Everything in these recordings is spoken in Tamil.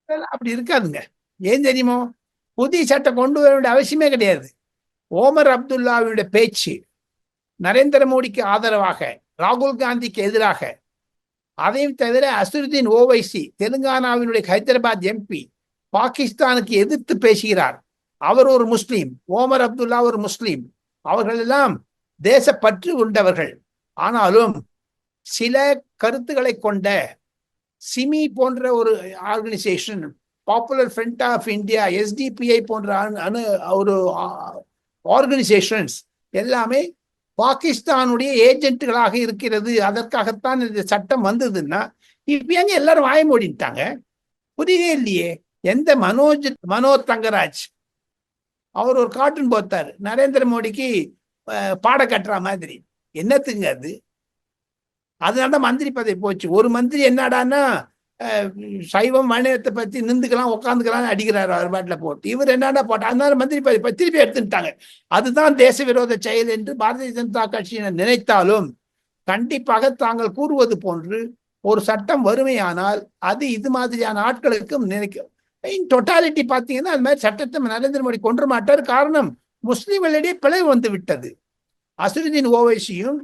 அப்படி இருக்காதுங்க. ஏன் தெரியுமோ? புதிய சட்டம் கொண்டு வர வேண்டிய அவசியமே கிடையாது. ஓமர் அப்துல்லாவுடைய பேச்சு நரேந்திர மோடிக்கு ஆதரவாக, ராகுல் காந்திக்கு எதிராக, அதையும் தவிர அசருதீன் ஓவைசி தெலுங்கானாவினுடைய ஹைதராபாத் எம்பி பாகிஸ்தானுக்கு எதிர்த்து பேசுகிறார். அவர் ஒரு முஸ்லீம், ஓமர் அப்துல்லா ஒரு முஸ்லீம். அவர்கள் எல்லாம் தேசப்பற்று கொண்டவர்கள். ஆனாலும் சில கருத்துக்களை கொண்ட சிமி போன்ற ஒரு organisation, popular front of India, SDPI போன்ற ஒரு ஆர்கனைசேஷன்ஸ் எல்லாமே பாகிஸ்தானுடைய ஏஜென்ட்டுகளாக இருக்கிறது. அதற்காகத்தான் இந்த சட்டம் வந்ததுன்னா இப்ப எங்க எல்லாரும் வாய மூடிட்டாங்க. புரியவே இல்லையே. எந்த மனோ தங்கராஜ் அவர் ஒரு கார்ட்டூன் போத்தாரு நரேந்திர மோடிக்கு பாட கட்டுற மாதிரி. என்னத்துங்க அது? அதனால மந்திரி பதவி போச்சு. ஒரு மந்திரி என்னடான்னா சைவம் மனிதத்தை பத்தி நின்றுக்கலாம் உட்காந்துக்கலாம் அடிக்கிறாரு அவர் பாட்டில் போட்டு. இவர் என்னடா போட்டார், அதனால மந்திரி பதவி திருப்பி எடுத்துட்டாங்க. அதுதான் தேச விரோத செயல் என்று பாரதிய ஜனதா கட்சியினர் நினைத்தாலும் கண்டிப்பாக தாங்கள் கூறுவது போன்று ஒரு சட்டம் வறுமையானால் அது இது மாதிரியான ஆட்களுக்கும் நினைக்கும். டோட்டாலிட்டி பார்த்தீங்கன்னா அது மாதிரி சட்டத்தை நரேந்திர மோடி கொண்டு மாட்டார். காரணம், முஸ்லிம்களிடையே பிளவு வந்து விட்டது. அசருதீன் ஓவைசியும்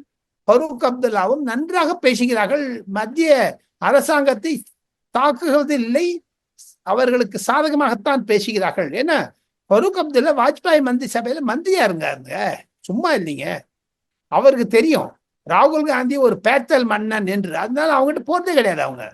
ஃபரூக் அப்துல்லாவும் நன்றாக பேசுகிறார்கள். மத்திய அரசாங்கத்தை தாக்குவதில்லை, அவர்களுக்கு சாதகமாகத்தான் பேசுகிறார்கள். ஏன்னா ஃபரூக் அப்துல்லா வாஜ்பாய் மந்திரி சபையில மந்திரியா இருக்காருங்க, சும்மா இல்லைங்க. அவருக்கு தெரியும் ராகுல் காந்தி ஒரு பேத்தல் மன்னன் என்று. அதனால அவங்ககிட்ட போறதே கிடையாது அவங்க.